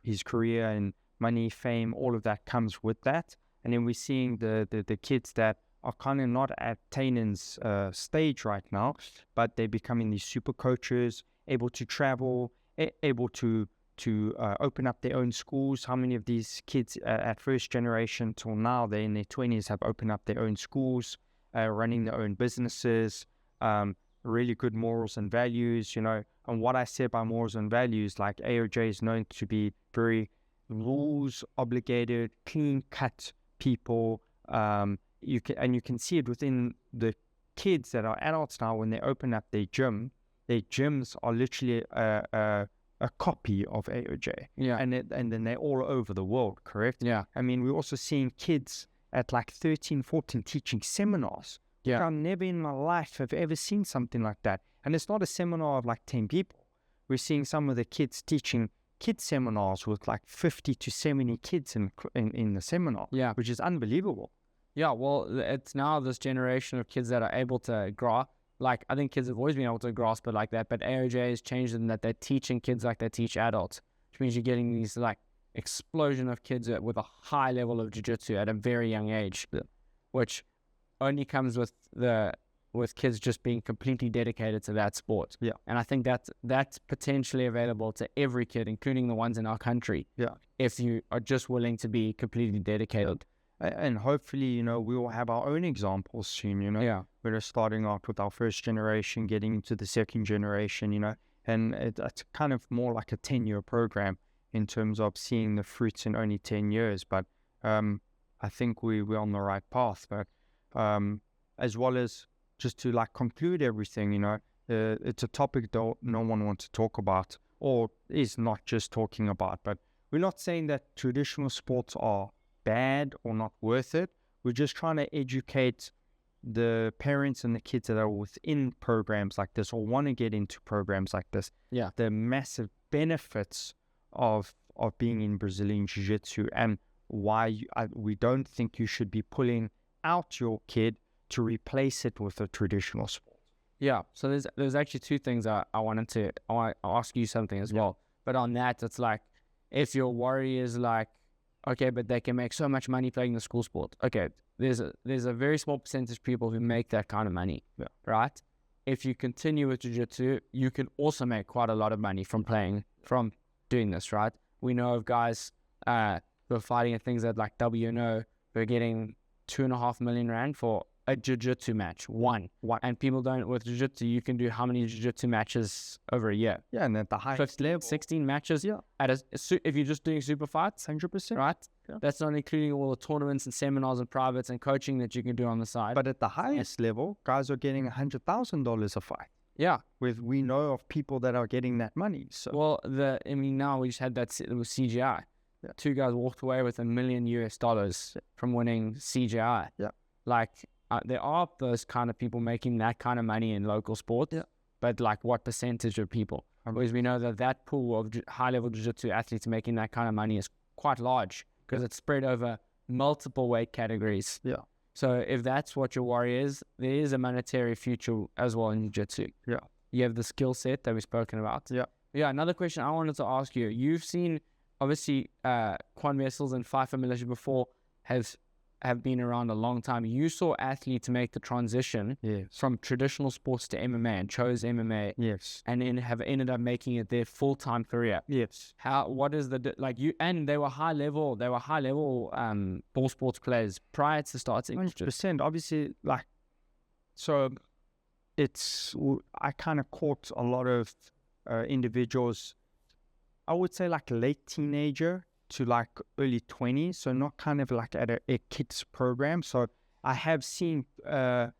his career and money, fame, all of that comes with that. And then we're seeing the kids that are kind of not at Tainan's stage right now, but they're becoming these super coaches, able to travel, able to open up their own schools. How many of these kids at first generation till now, they're in their 20s, have opened up their own schools, running their own businesses, really good morals and values, And what I say by morals and values, like AOJ is known to be very rules-obligated, clean-cut people. You can see it within the kids that are adults now when they open up their gym. Their gyms are literally a copy of AOJ. Yeah. And then they're all over the world, correct? Yeah. I mean, we're also seeing kids at like 13, 14 teaching seminars. Yeah. I never in my life have ever seen something like that. And it's not a seminar of like 10 people. We're seeing some of the kids teaching kids seminars with like 50 to 70 kids in the seminar, which is unbelievable. Yeah, well, it's now this generation of kids that are able to grasp. Like, I think kids have always been able to grasp it like that, but AOJ has changed in that they're teaching kids like they teach adults, which means you're getting these like explosion of kids with a high level of jiu-jitsu at a very young age, which only comes with kids just being completely dedicated to that sport. Yeah. And I think that's potentially available to every kid, including the ones in our country. Yeah. If you are just willing to be completely dedicated. And hopefully, we will have our own examples soon, Yeah. We're starting out with our first generation, getting into the second generation, and it's kind of more like a 10-year program in terms of seeing the fruits in only 10 years. But I think we're on the right path. But as well as just to like conclude everything, it's a topic that no one wants to talk about, or is not just talking about. But we're not saying that traditional sports are bad or not worth it. We're just trying to educate the parents and the kids that are within programs like this or want to get into programs like this. Yeah. The massive benefits of being in Brazilian Jiu-Jitsu, and why we don't think you should be pulling out your kid to replace it with a traditional sport. Yeah. So there's actually two things I wanted to ask you something as well. But on that, it's like, if your worry is like, Okay, but they can make so much money playing the school sport. Okay, there's a very small percentage of people who make that kind of money, right? If you continue with jiu-jitsu, you can also make quite a lot of money from doing this, right? We know of guys who are fighting at things like WNO who are getting 2.5 million rand for a jiu-jitsu match, one. And people don't, with jiu-jitsu, you can do how many jiu-jitsu matches over a year? Yeah, and at the highest level, 16 matches. Yeah. If you're just doing super fights, 100%. right? Yeah. That's not including all the tournaments and seminars and privates and coaching that you can do on the side. But at the highest level, guys are getting $100,000 a fight. Yeah. We know of people that are getting that money. So Well, now we just had that with CGI. Yeah. 2 guys walked away with $1 million from winning CGI. Yeah. Like, there are those kind of people making that kind of money in local sports. Yeah. But like, what percentage of people? Because we know that pool of high-level jiu-jitsu athletes making that kind of money is quite large because it's spread over multiple weight categories. Yeah. So if that's what your worry is, there is a monetary future as well in jiu-jitsu. Yeah. You have the skill set that we've spoken about. Yeah. Yeah, another question I wanted to ask you. You've seen, obviously, QuanWessels and FIFA Militia before have been around a long time. You saw athletes make the transition from traditional sports to MMA and chose MMA. Yes. And then have ended up making it their full-time career. Yes. What is and they were high level ball sports players prior to starting. 100%. Obviously, so I kind of caught a lot of individuals, I would say late teenager to early 20s, so not kind of at a kids program. So I have seen a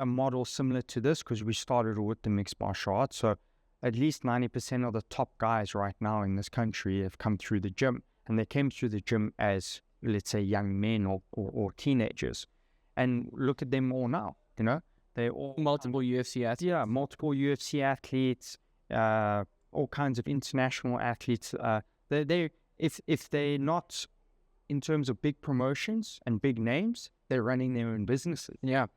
model similar to this because we started with the mixed martial arts. So at least 90% of the top guys right now in this country have come through the gym, and they came through the gym as, let's say, young men or teenagers. And look at them all now, they're all multiple UFC athletes. Yeah, multiple UFC athletes, all kinds of international athletes. If they're not in terms of big promotions and big names, they're running their own businesses. Yeah.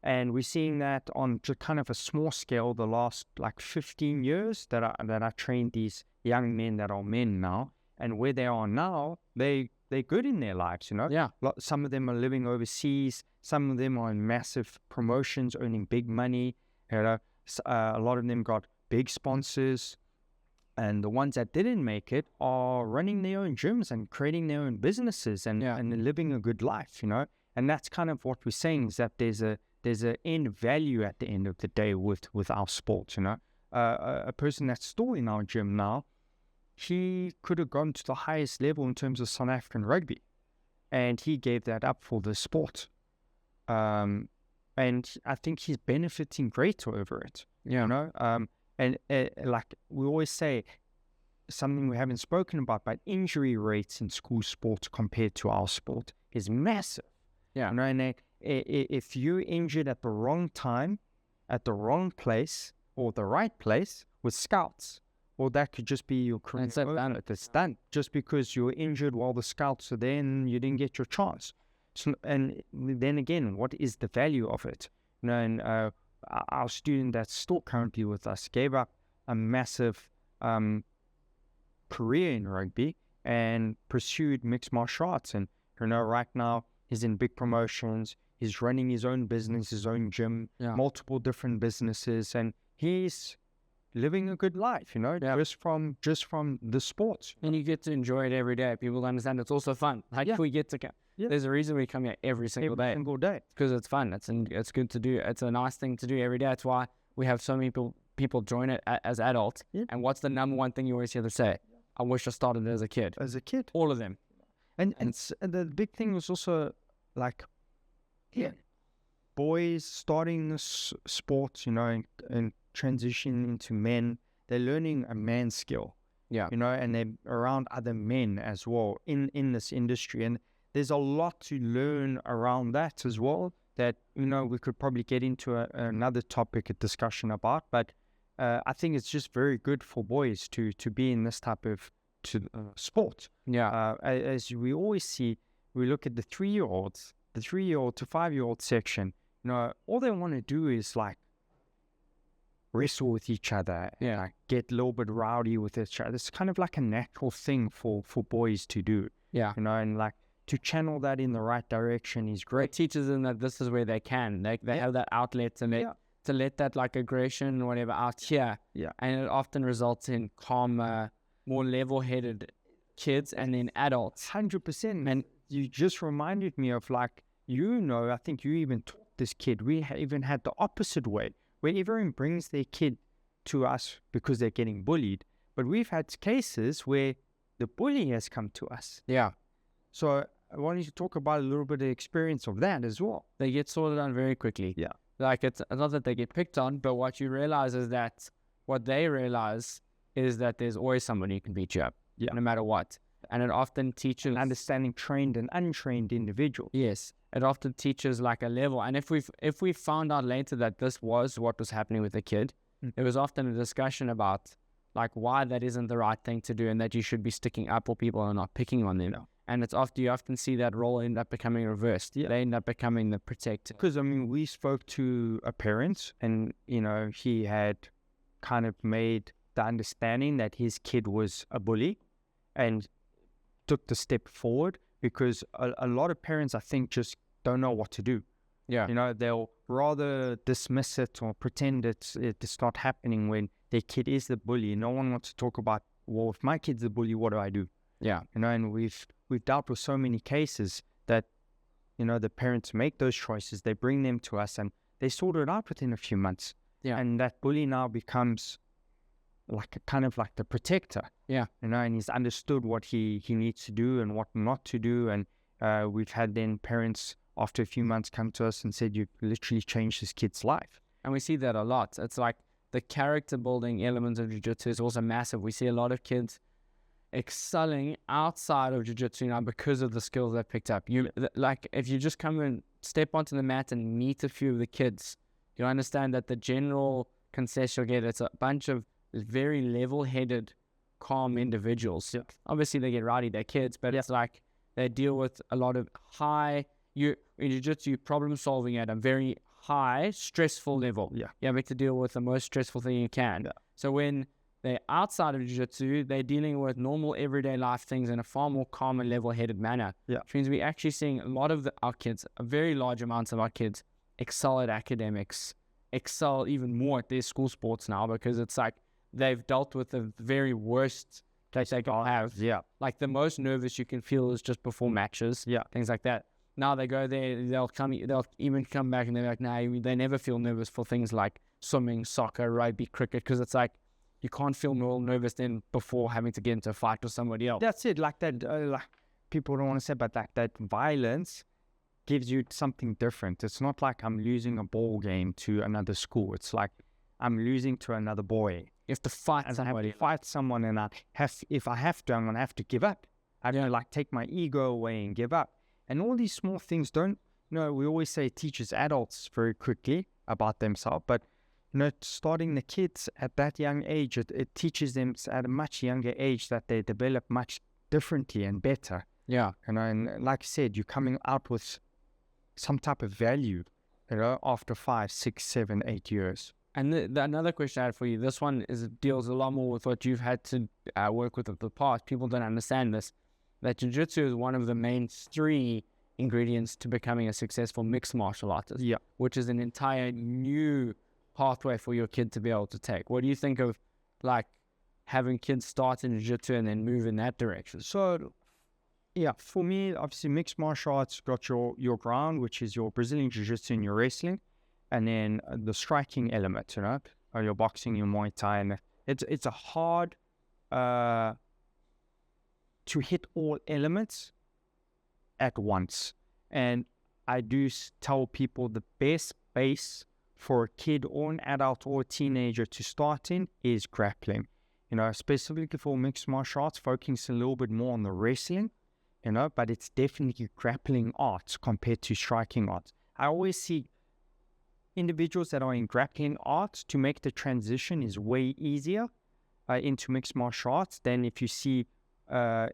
And we're seeing that on just kind of a small scale the last 15 years that I trained these young men that are men now, and where they are now, they're good in their lives, Yeah. Some of them are living overseas, some of them are in massive promotions, earning big money, a lot of them got big sponsors. And the ones that didn't make it are running their own gyms and creating their own businesses and living a good life, And that's kind of what we're saying, is that there's a end value at the end of the day with our sports, A person that's still in our gym now, he could have gone to the highest level in terms of South African rugby, and he gave that up for the sport. And I think he's benefiting greater over it, And we always say, something we haven't spoken about, but injury rates in school sports compared to our sport is massive. Yeah. And if you're injured at the wrong time, at the wrong place, or the right place with scouts, well, that could just be your career. It's done. Just because you were injured while the scouts are there and you didn't get your chance. So, and then again, what is the value of it? And our student that's still currently with us gave up a massive career in rugby and pursued mixed martial arts. And right now he's in big promotions. He's running his own business, his own gym, multiple different businesses, and he's living a good life, just from the sports. And you get to enjoy it every day. People understand it's also fun. We get to come. Yeah. There's a reason we come here every single day. Because it's fun. It's good to do. It's a nice thing to do every day. That's why we have so many people join it as adults. Yeah. And what's the number one thing you always hear them say? I wish I started as a kid. All of them. And the big thing was also boys starting this sport, and transitioning into men. They're learning a man skill. Yeah. And they're around other men as well in this industry. And there's a lot to learn around that as well that, we could probably get into another topic, a discussion about. But I think it's just very good for boys to be in this type of sport. Yeah. As we always see, we look at the 3-year-olds, the 3-year-old to 5-year-old section, all they want to do is wrestle with each other, get a little bit rowdy with each other. It's kind of like a natural thing for boys to do. Yeah. And like to channel that in the right direction is great. It teaches them that this is where they can. They have that outlet to let that like aggression or whatever out here. Yeah. And it often results in calmer, more level-headed kids and then adults. 100%. And you just reminded me of like, I think you even taught this kid. We even had the opposite way, where everyone brings their kid to us because they're getting bullied. But we've had cases where the bully has come to us. Yeah. So I wanted to talk about a little bit of the experience of that as well. They get sorted out very quickly. Yeah. Like it's not that they get picked on, but what you realize is that what they realize is that there's always someone who can beat you up. Yeah. No matter what. And it often teaches understanding trained and untrained individuals. Yes. It often teaches like a level. And if we found out later that this was what was happening with the kid, there was often a discussion about like why that isn't the right thing to do and that you should be sticking up for people and not picking on them. No. And you often see that role end up becoming reversed. Yeah. They end up becoming the protector. Because, I mean, we spoke to a parent and, he had kind of made the understanding that his kid was a bully and took the step forward because a lot of parents, I think, just don't know what to do. Yeah. They'll rather dismiss it or pretend it's not happening when their kid is the bully. No one wants to talk about, well, if my kid's the bully, what do I do? Yeah. And we've dealt with so many cases that, the parents make those choices. They bring them to us and they sort it out within a few months. Yeah. And that bully now becomes like kind of like the protector. Yeah. And he's understood what he needs to do and what not to do. And we've had then parents after a few months come to us and said, you've literally changed this kid's life. And we see that a lot. It's like the character building element of jiu-jitsu is also massive. We see a lot of kids excelling outside of jiu-jitsu now because of the skills they've picked up. Like if you just come and step onto the mat and meet a few of the kids, you understand that the general consensus you'll get, it's a bunch of very level-headed, calm individuals. Yeah. Obviously they get rowdy, they're kids, but it's like they deal with a lot of in jiu-jitsu, problem solving at a very high, stressful level. Yeah. You have to deal with the most stressful thing you can. Yeah. So when they're outside of jiu-jitsu, they're dealing with normal everyday life things in a far more calm and level-headed manner. Yeah. Which means we're actually seeing a lot of our kids, a very large amounts of our kids, excel at academics, excel even more at their school sports now because it's like they've dealt with the very worst that they can have. Yeah. Like the most nervous you can feel is just before matches. Yeah. Things like that. Now they go there, they'll even come back and they're like, nah, they never feel nervous for things like swimming, soccer, rugby, cricket, because it's like you can't feel more nervous than before having to get into a fight with somebody else. That's it. Like that, like people don't want to say, but like that violence gives you something different. It's not like I'm losing a ball game to another school. It's like I'm losing to another boy. You have to fight somebody. I have to fight someone, and if I have to, I'm gonna have to give up. I have to like take my ego away and give up. And all these small things don't. We always say it teaches adults very quickly about themselves, but starting the kids at that young age, it teaches them at a much younger age that they develop much differently and better. Yeah. And like I said, you're coming out with some type of value, after 5, 6, 7, 8 years. And another question I had for you, this one deals a lot more with what you've had to work with in the past. People don't understand this, that jiu-jitsu is one of the main 3 ingredients to becoming a successful mixed martial artist. Yeah. Which is an entire new pathway for your kid to be able to take. What do you think of like having kids start in jiu-jitsu and then move in that direction? So, yeah, for me, obviously mixed martial arts got your ground, which is your Brazilian Jiu-Jitsu and your wrestling, and then the striking element, or your boxing, your Muay Thai, and it's a hard to hit all elements at once. And I do tell people the best base for a kid or an adult or a teenager to start in is grappling. Specifically for mixed martial arts, focusing a little bit more on the wrestling, but it's definitely grappling arts compared to striking arts. I always see individuals that are in grappling arts, to make the transition is way easier into mixed martial arts than if you see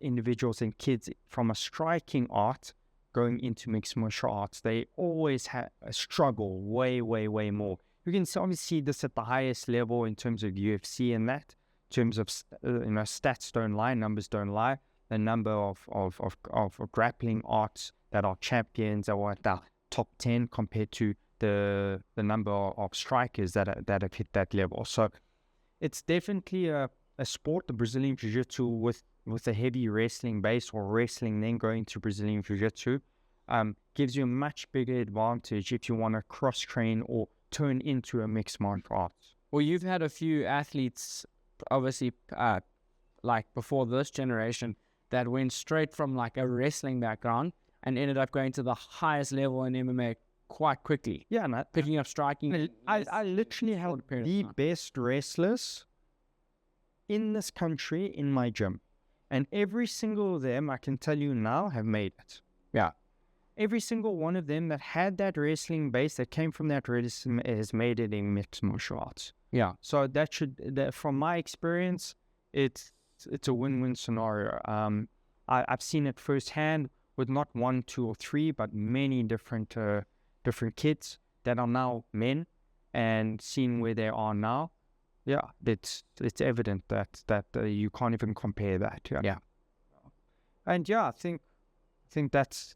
individuals and kids from a striking art going into mixed martial arts. They always have a struggle way, way, way more. You can obviously see this at the highest level in terms of UFC and that, in terms of stats don't lie, numbers don't lie. the number of grappling arts that are champions or at the top 10 compared to the number of strikers that have hit that level. So it's definitely a sport, the Brazilian Jiu-Jitsu, with a heavy wrestling base, or wrestling then going to Brazilian Jiu-Jitsu, gives you a much bigger advantage if you want to cross-train or turn into a mixed martial arts. Well, you've had a few athletes, obviously, like before this generation, that went straight from like a wrestling background and ended up going to the highest level in MMA quite quickly. Yeah, and picking up striking. I literally have the best wrestlers in this country in my gym. And every single of them, I can tell you now, have made it. Yeah. Every single one of them that had that wrestling base, that came from that wrestling, has made it in mixed martial arts. Yeah. So from my experience, it's a win-win scenario. I've seen it firsthand with not one, two, or three, but many different kids that are now men, and seeing where they are now. Yeah, it's evident that you can't even compare that. Yeah. And yeah, I think that's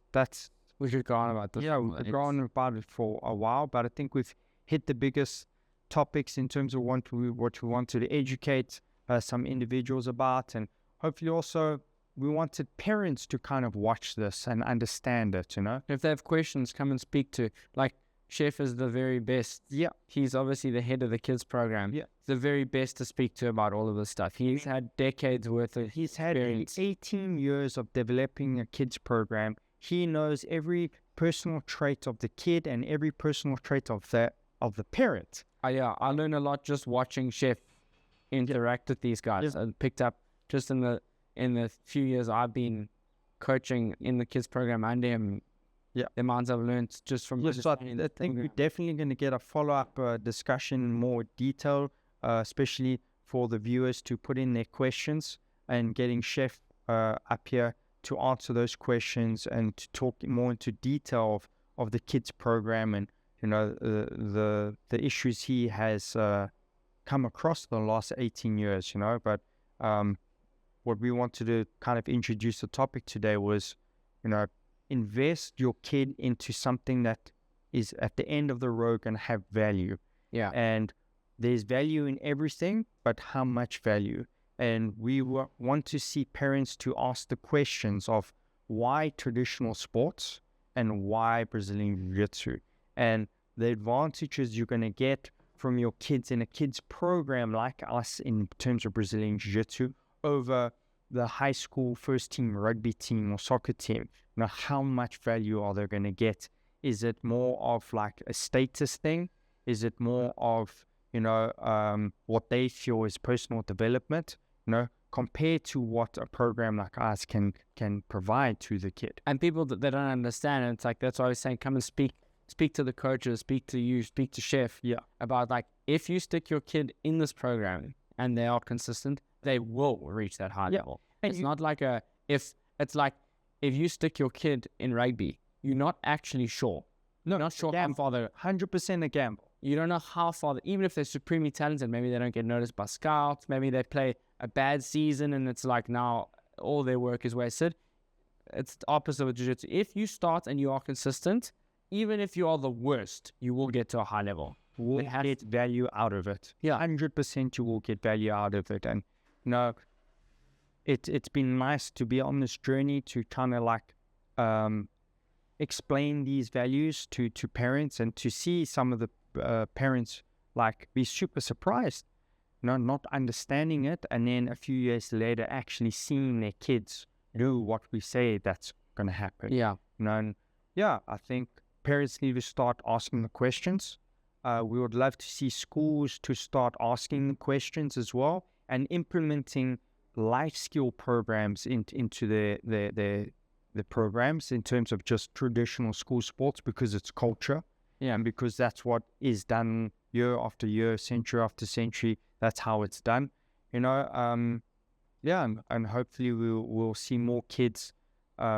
we should go on about this. Yeah, we've gone about it for a while, but I think we've hit the biggest topics in terms of what we wanted to educate some individuals about, and hopefully also we wanted parents to kind of watch this and understand it. If they have questions, come and speak to. Like, Chef is the very best. Yeah. He's obviously the head of the kids program. Yeah. The very best to speak to about all of this stuff. He's had decades worth of experience. Had 18 years of developing a kids program. He knows every personal trait of the kid and every personal trait of the parent. Yeah, I learned a lot just watching Chef interact with these guys. I picked up just in the few years I've been coaching in the kids program under him. Yeah, the amounts I've learned just from. So I think we're definitely going to get a follow-up discussion in more detail, especially for the viewers to put in their questions, and getting Chef up here to answer those questions and to talk more into detail of the kids program and the issues he has come across the last 18 years. But what we wanted to kind of introduce the topic today was, invest your kid into something that is at the end of the road going to have value. Yeah. And there's value in everything, but how much value? And we want to see parents to ask the questions of why traditional sports and why Brazilian Jiu-Jitsu, and the advantages you're going to get from your kids in a kids program like us in terms of Brazilian Jiu-Jitsu over the high school first team rugby team or soccer team. How much value are they going to get? Is it more of like a status thing? Is it more of, what they feel is personal development, compared to what a program like ours can provide to the kid? And people that they don't understand, and it's like, that's why I was saying, come and speak to the coaches, speak to you, speak to Chef. Yeah. About like, if you stick your kid in this program and they are consistent, they will reach that high level. And it's not like if you stick your kid in rugby, you're not actually sure. No, not sure how far they're 100% a gamble. You don't know how far, even if they're supremely talented, maybe they don't get noticed by scouts, maybe they play a bad season and it's like now all their work is wasted. It's the opposite of jiu-jitsu. If you start and you are consistent, even if you are the worst, you will get to a high level. You will get value out of it. Yeah. 100% you will get value out of it. And, it's been nice to be on this journey to kind of like explain these values to parents, and to see some of the parents like be super surprised, not understanding it, and then a few years later actually seeing their kids do what we say that's going to happen. Yeah. And I think parents need to start asking the questions. We would love to see schools to start asking the questions as well, and implementing life skill programs into the programs in terms of just traditional school sports, because it's culture. Yeah, and because that's what is done year after year, century after century. That's how it's done, and hopefully we'll see more kids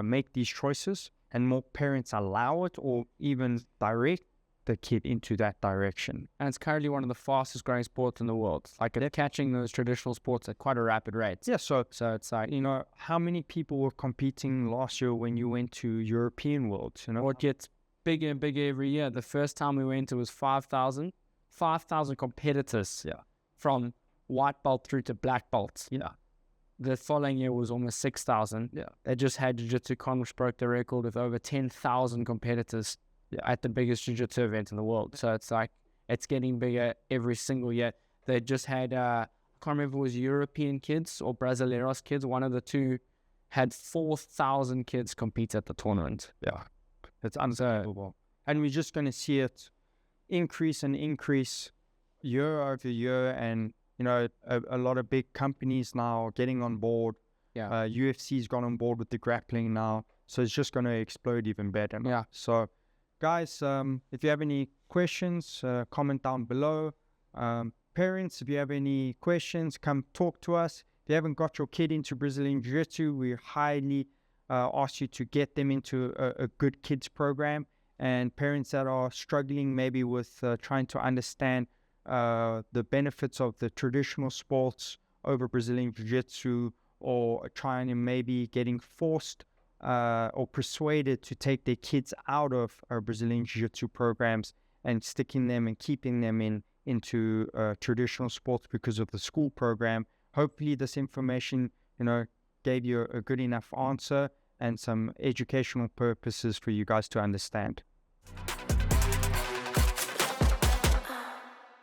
make these choices, and more parents allow it, or even direct the kid into that direction. And it's currently one of the fastest growing sports in the world. Like it's catching those traditional sports at quite a rapid rate. Yeah, so it's like, you know, how many people were competing last year when you went to European Worlds? You know, it gets bigger and bigger every year. The first time we went, it was 5,000 competitors. Yeah. From white belt through to black belt. Yeah. The following year was almost 6,000. Yeah. They just had Jiu-Jitsu Con, which broke the record with over 10,000 competitors at the biggest Jiu-Jitsu event in the world. So it's like, it's getting bigger every single year. They just had, I can't remember if it was European kids or Brasileiros kids. One of the two had 4,000 kids compete at the tournament. Yeah. It's unbelievable. And we're just going to see it increase and increase year over year. And, you know, a lot of big companies now getting on board. Yeah. UFC's gone on board with the grappling now. So it's just going to explode even better. Yeah. So, guys, if you have any questions, comment down below. Parents, if you have any questions, come talk to us. If you haven't got your kid into Brazilian Jiu-Jitsu, we highly ask you to get them into a good kids program. And parents that are struggling maybe with trying to understand the benefits of the traditional sports over Brazilian Jiu-Jitsu, or trying and maybe getting forced or persuaded to take their kids out of Brazilian Jiu-Jitsu programs and sticking them and keeping them into traditional sports because of the school program. Hopefully this information, you know, gave you a good enough answer and some educational purposes for you guys to understand.